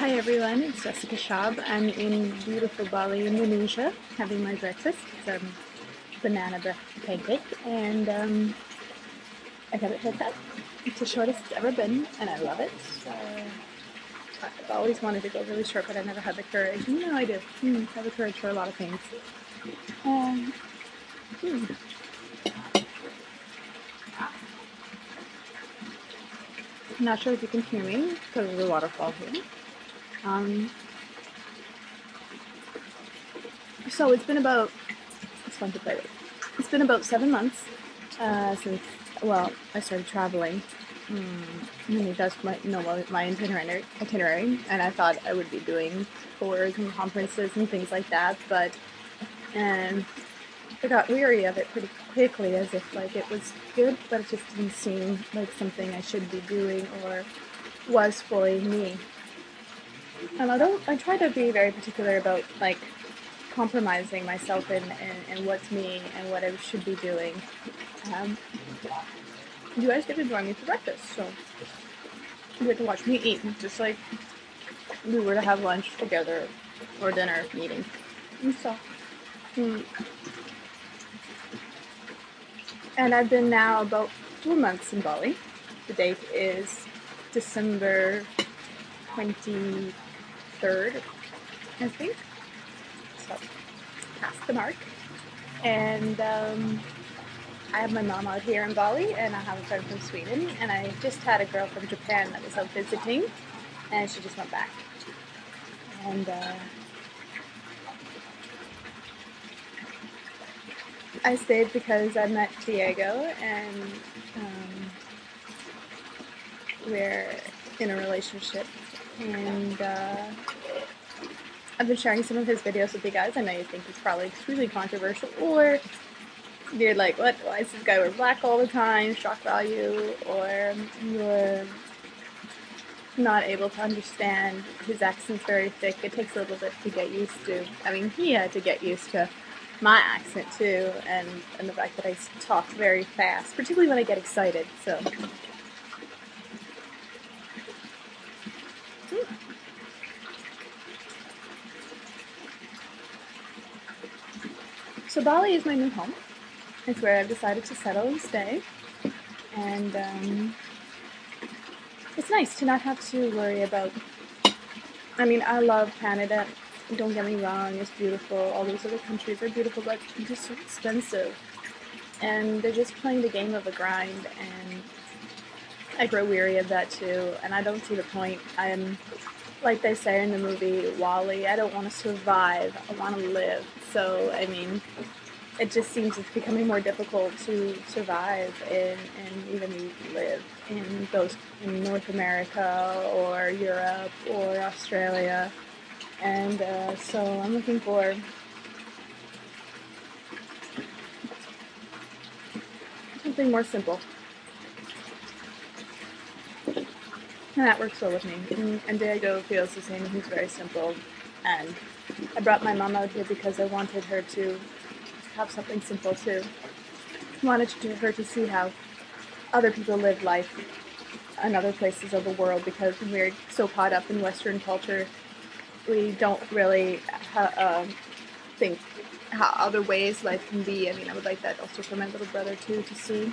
Hi everyone, it's Jessica Schab. I'm in beautiful Bali, Indonesia, having my breakfast. It's banana pancake, and I got it haircut. It's the shortest it's ever been, and I love it. I've always wanted to go really short, but I never had the courage. No, I do. I have the courage for a lot of things. Um, hmm. I'm not sure if you can hear me because of the waterfall here. Um, so it's fun to play with. It's been about 7 months since, I started traveling. And you guys might know my itinerary, and I thought I would be doing tours and conferences and things like that, but I got weary of it pretty quickly, as if like it was good, but it just didn't seem like something I should be doing or was fully me. And I try to be very particular about like compromising myself in what's me and what I should be doing. Um, you guys get to join me for breakfast, so you get to watch me eat, just like we were to have lunch together or dinner meeting. And so, and I've been now about 4 months in Bali. The date is December 23rd, I think. So, past the mark. And I have my mom out here in Bali, and I have a friend from Sweden, and I just had a girl from Japan that was out visiting, and she just went back. And I stayed because I met Diego, and we're in a relationship, and I've been sharing some of his videos with you guys. I know you think he's probably extremely controversial, or you're like, what? Why is this guy wear black all the time? Shock value, or you're not able to understand his accent's very thick. It takes a little bit to get used to. I mean, he had to get used to my accent too, and the fact that I talk very fast, particularly when I get excited. So Bali is my new home. It's where I've decided to settle and stay, and it's nice to not have to worry about. I mean, I love Canada. Don't get me wrong; it's beautiful. All these other countries are beautiful, but they're just so expensive, and they're just playing the game of a grind. And I grow weary of that too, and I don't see the point. I'm like they say in the movie Wall-E, I don't want to survive, I want to live. So, I mean, it just seems it's becoming more difficult to survive and even live in North America or Europe or Australia. And so I'm looking for something more simple. And that works well with me. And Diego feels the same. He's very simple. And I brought my mom out here because I wanted her to have something simple too. I wanted her to see how other people live life in other places of the world, because we're so caught up in Western culture, we don't really think how other ways life can be. I mean, I would like that also for my little brother too, to see.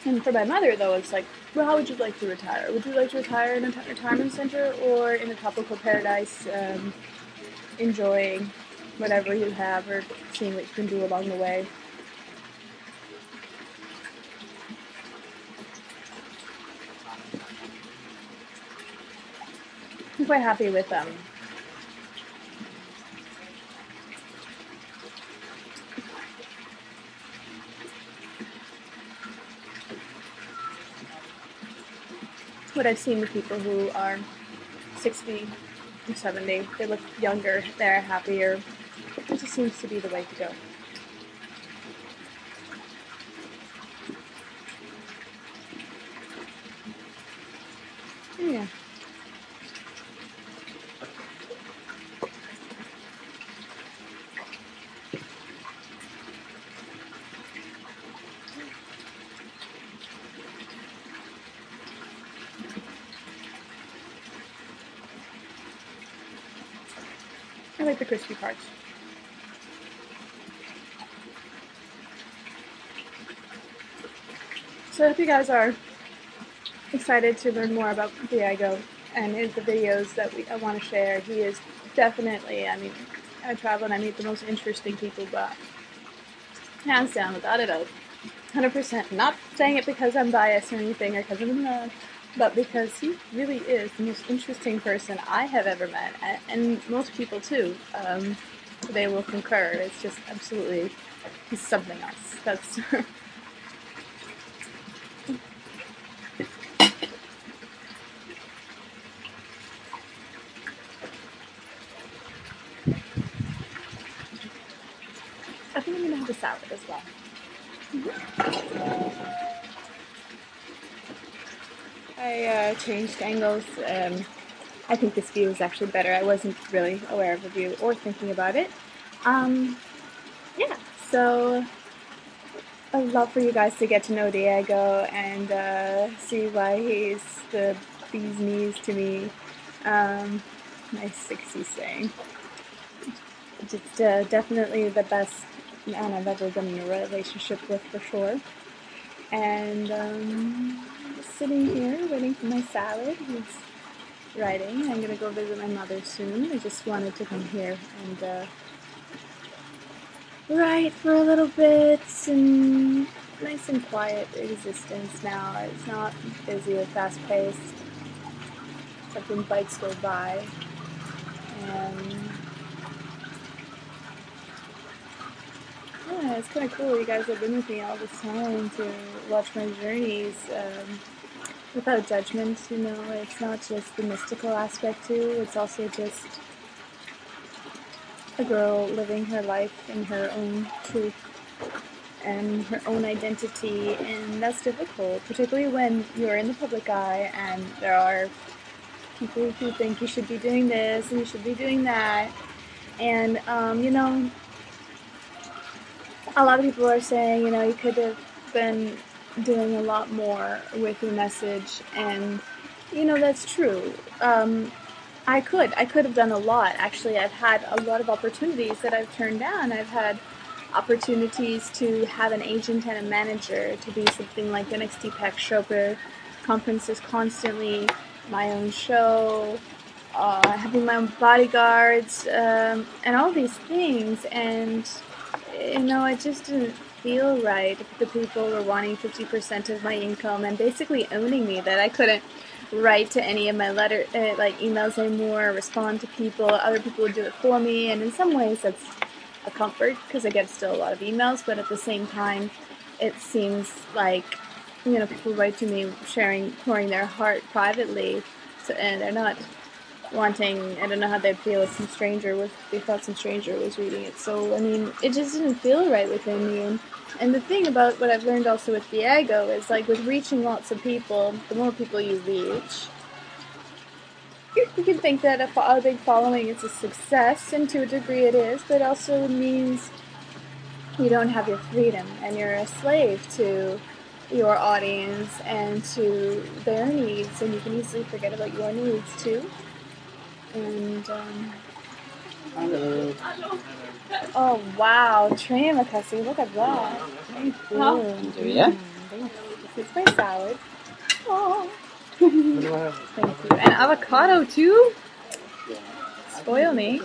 And for my mother, though, it's like, well, how would you like to retire? Would you like to retire in a retirement center or in a tropical paradise, enjoying whatever you have or seeing what you can do along the way? I'm quite happy with what I've seen with people who are 60 and 70. They look younger, they're happier. It just seems to be the way to go. Yeah. I like the crispy parts. So I hope you guys are excited to learn more about Diego and the videos that I want to share. He is definitely, I mean, I travel and I meet the most interesting people, but hands down, without a doubt, 100%. Not saying it because I'm biased or anything or because I'm not, but because he really is the most interesting person I have ever met, and most people too. They will concur. It's just absolutely, he's something else. That's. I think I'm gonna have a salad as well. I changed angles. I think this view is actually better. I wasn't really aware of the view or thinking about it. Yeah, so I'd love for you guys to get to know Diego and see why he's the bee's knees to me. Nice 60s saying. Just definitely the best man I've ever been in a relationship with, for sure. And just sitting here waiting for my salad. He's writing. I'm gonna go visit my mother soon. I just wanted to come here and write for a little bit and nice and quiet existence now. It's not busy or fast paced. Something bikes go by. And yeah, it's kind of cool. You guys have been with me all this time to watch my journeys without judgment. You know, it's not just the mystical aspect too. It's also just a girl living her life in her own truth and her own identity, and that's difficult, particularly when you're in the public eye and there are people who think you should be doing this and you should be doing that. And you know, a lot of people are saying, you know, you could have been doing a lot more with your message, and you know, that's true. I could have done a lot. Actually, I've had a lot of opportunities that I've turned down. I've had opportunities to have an agent and a manager, to be something like the next Deepak Chopra conferences constantly, my own show, having my own bodyguards, and all these things. And you know, it just didn't feel right. The people were wanting 50% of my income and basically owning me, that I couldn't write to any of my emails anymore, respond to people. Other people would do it for me, and in some ways that's a comfort because I get still a lot of emails, but at the same time it seems like, you know, people write to me pouring their heart privately, so, and they're not wanting, I don't know how they'd feel if they thought some stranger was reading it. So, I mean, it just didn't feel right within me. And the thing about what I've learned also with Diego is, like, with reaching lots of people, the more people you reach, you can think that a big following is a success, and to a degree it is, but also it means you don't have your freedom, and you're a slave to your audience and to their needs, and you can easily forget about your needs too. And Hello. oh wow, Trina Makasi, look at that. Thank you. Yeah? This is my salad. Oh. Thank you. And avocado too? Spoil me.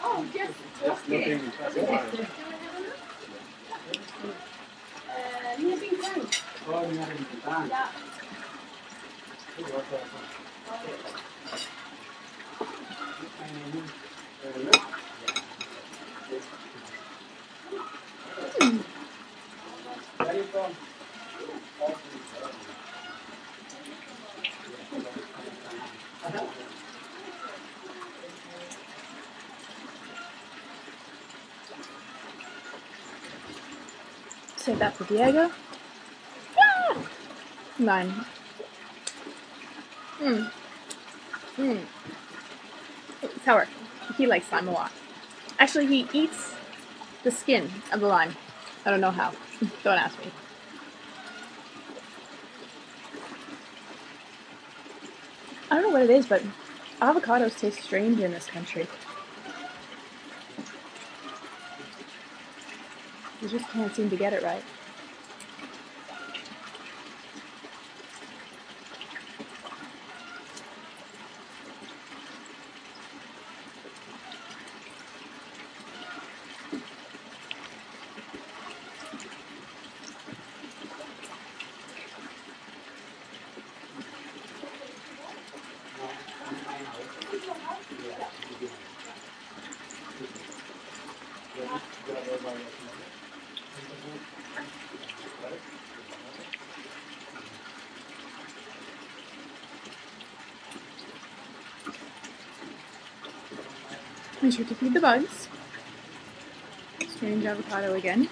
Oh, yes. Okay. Save that for Diego. Ah! Mine. Sour. He likes lime a lot. Actually, he eats the skin of the lime. I don't know how. Don't ask me. I don't know what it is, but Avocados taste strange in this country. You just can't seem to get it right. Make sure to feed the bugs. Strange avocado again.